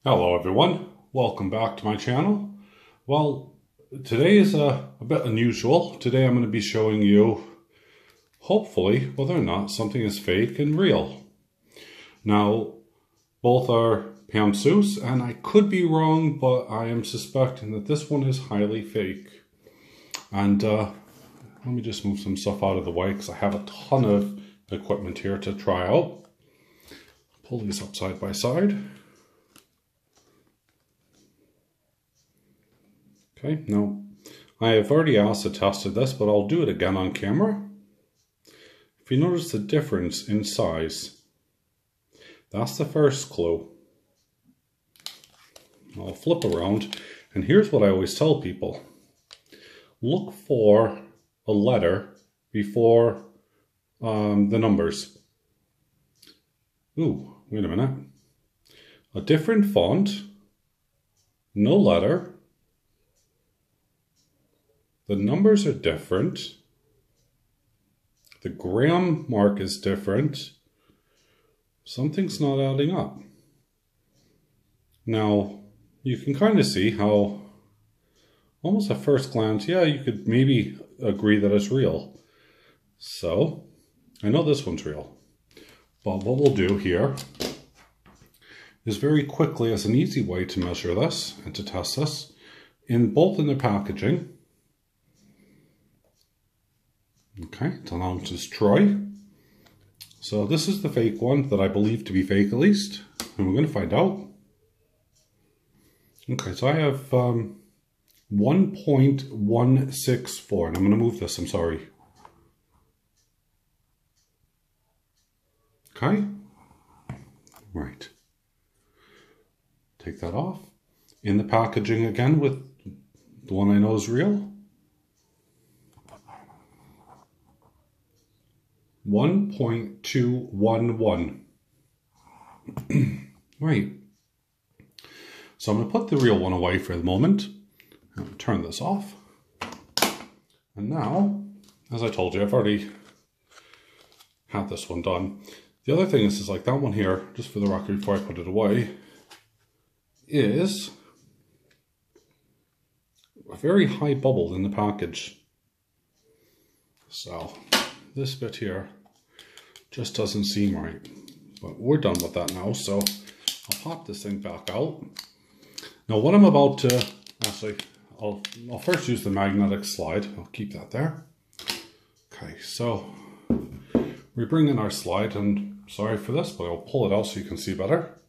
Hello everyone, welcome back to my channel. Well, today is a bit unusual. Today I'm going to be showing you, hopefully, whether or not something is fake and real. Now, both are PAMP Suisse, and I could be wrong, but I am suspecting that this one is highly fake. And let me just move some stuff out of the way because I have a ton of equipment here to try out. Pull these up side by side. Okay, now I have already acid tested this, but I'll do it again on camera. If you notice the difference in size, that's the first clue. I'll flip around, and here's what I always tell people. Look for a letter before the numbers. Ooh, wait a minute. A different font, no letter. The numbers are different. The gram mark is different. Something's not adding up. Now, you can kind of see how, almost at first glance, yeah, you could maybe agree that it's real. So, I know this one's real. But what we'll do here is very quickly, as an easy way to measure this and to test this, both in the packaging. Okay, it's an ounces troy. So this is the fake one that I believe to be fake at least. And we're going to find out. Okay, so I have 1.164. And I'm going to move this, I'm sorry. Okay. Right. Take that off. In the packaging again with the one I know is real. 1.211. Right. So I'm going to put the real one away for the moment. I'll turn this off. And now, as I told you, I've already had this one done. The other thing is like that one here, just for the record before I put it away, is a very high bubble in the package. So this bit here just doesn't seem right, but we're done with that now. So I'll pop this thing back out. Now what I'm about to, actually, I'll first use the magnetic slide. I'll keep that there. Okay, so we bring in our slide, and sorry for this, but I'll pull it out so you can see better.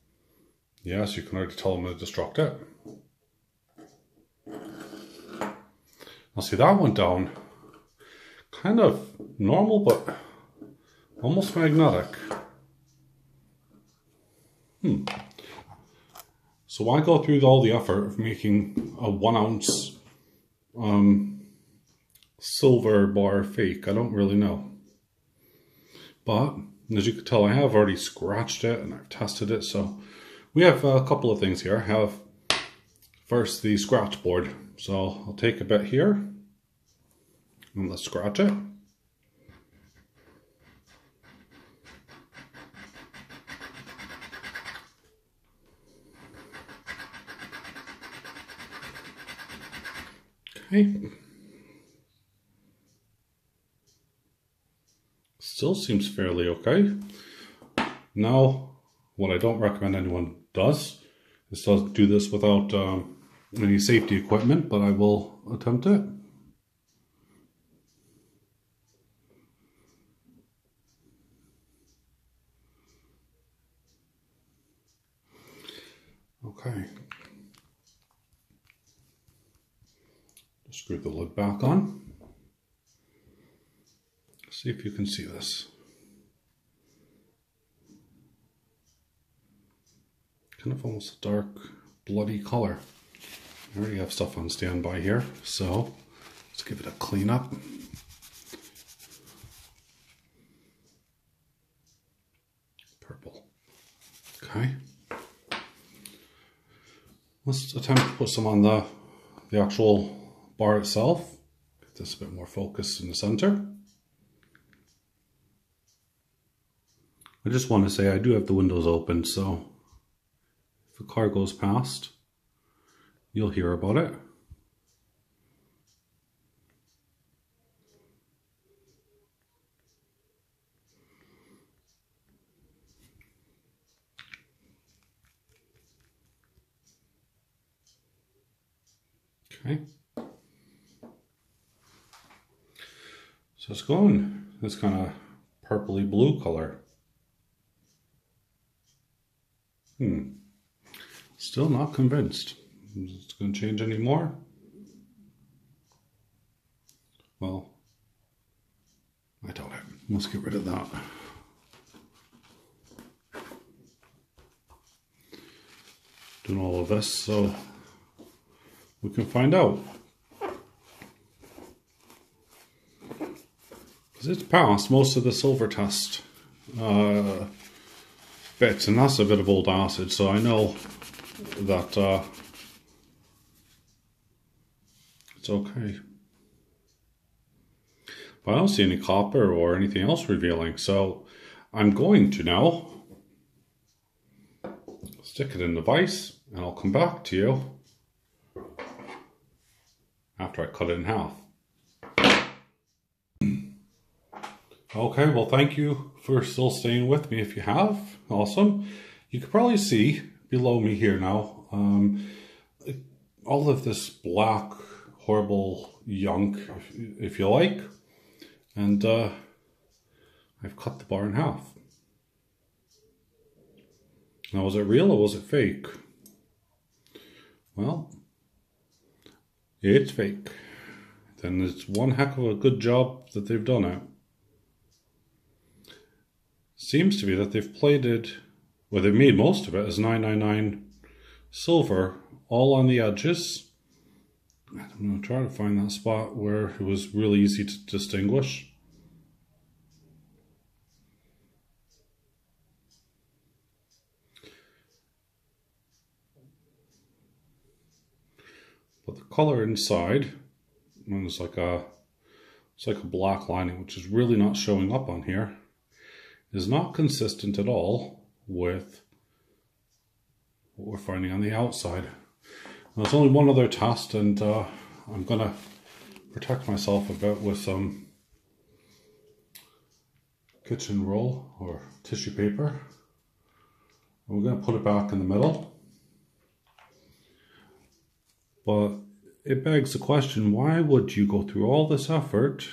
Yes, you can already tell I'm going to destruct it. Now see, that went down kind of normal, but almost magnetic. So why go through all the effort of making a 1 ounce silver bar fake? I don't really know. But as you can tell, I have already scratched it and I've tested it. So we have a couple of things here. I have first the scratch board. So I'll take a bit here and let's scratch it. Okay. Still seems fairly okay. Now, what I don't recommend anyone does is to do this without any safety equipment, but I will attempt it. Okay. Screw the lid back on. See if you can see this. Kind of almost a dark, bloody color. I already have stuff on standby here, so let's give it a clean up. Purple. Okay. Let's attempt to put some on the actual bar itself. Get this a bit more focused in the center. I just want to say I do have the windows open, so if a car goes past, you'll hear about it. Okay. So it's going this kind of purpley blue color. Still not convinced. Is it going to change any more? Well, I doubt it. Let's get rid of that. Doing all of this so we can find out. Because it's passed most of the silver test bits, and that's a bit of old acid, so I know that it's okay. But I don't see any copper or anything else revealing, so I'm going to now stick it in the vise, and I'll come back to you after I cut it in half. Okay, well, thank you for still staying with me if you have. Awesome. You can probably see below me here now, all of this black, horrible yunk, if you like. And I've cut the bar in half. Now, was it real or was it fake? Well, it's fake. Then it's one heck of a good job that they've done it. Seems to be that they've plated, well, they've made most of it as 999 silver, all on the edges. I'm going to try to find that spot where it was really easy to distinguish. But the color inside, and it's like a black lining, which is really not showing up on here, is not consistent at all with what we're finding on the outside. Now, there's only one other test, and I'm going to protect myself a bit with some kitchen roll or tissue paper. And we're going to put it back in the middle. But it begs the question, why would you go through all this effort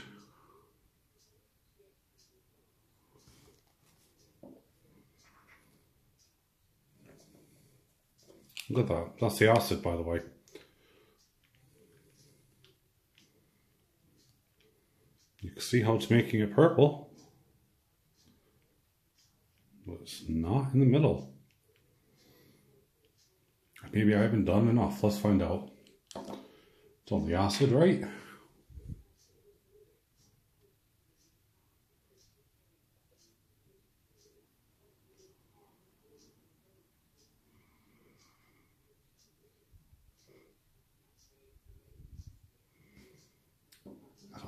Look at that. That's the acid, by the way. You can see how it's making it purple. But it's not in the middle. Maybe I haven't done enough. Let's find out. It's on the acid, right?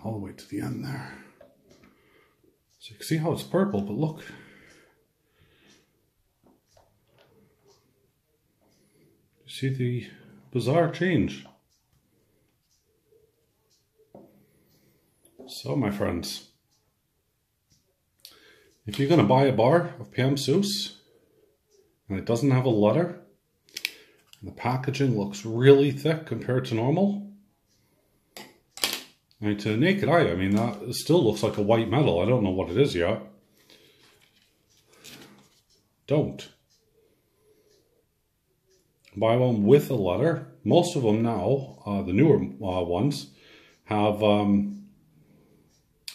All the way to the end there. So you can see how it's purple, but look. You see the bizarre change. So my friends, if you're going to buy a bar of PAMP Suisse and it doesn't have a letter, and the packaging looks really thick compared to normal, and to the naked eye, I mean, that still looks like a white metal. I don't know what it is yet. Don't. Buy one with a letter. Most of them now, the newer ones, have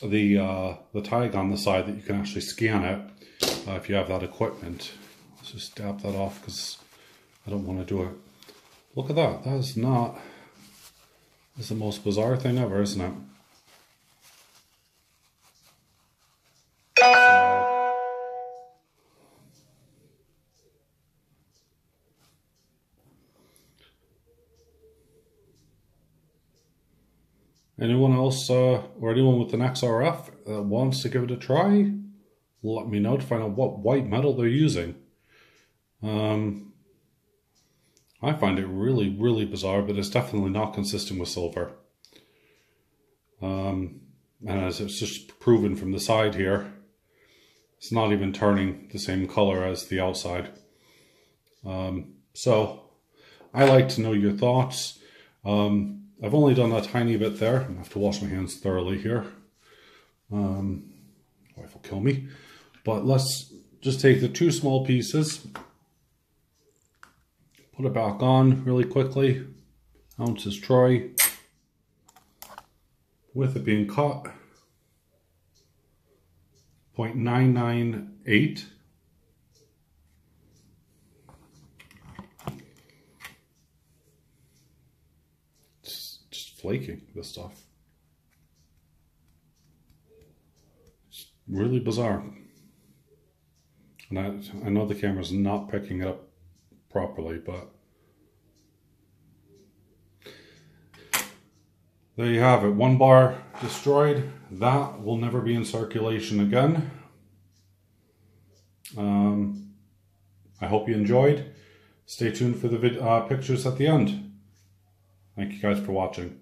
the tag on the side that you can actually scan it if you have that equipment. Let's just dab that off because I don't want to do it. Look at that. That is not... It's the most bizarre thing ever, isn't it? Anyone else or anyone with an XRF that wants to give it a try, let me know to find out what white metal they're using. I find it really, really bizarre, but it's definitely not consistent with silver. And as it's just proven from the side here, it's not even turning the same color as the outside. So I like to know your thoughts. I've only done a tiny bit there. I have to wash my hands thoroughly here. Wife will kill me. But let's just take the 2 small pieces, put it back on really quickly. Ounces troy. With it being cut, 0.998. It's just flaking, this stuff. It's really bizarre. And I know the camera's not picking it up properly, but there you have it. 1 bar destroyed. That will never be in circulation again. I hope you enjoyed. Stay tuned for the pictures at the end. Thank you guys for watching.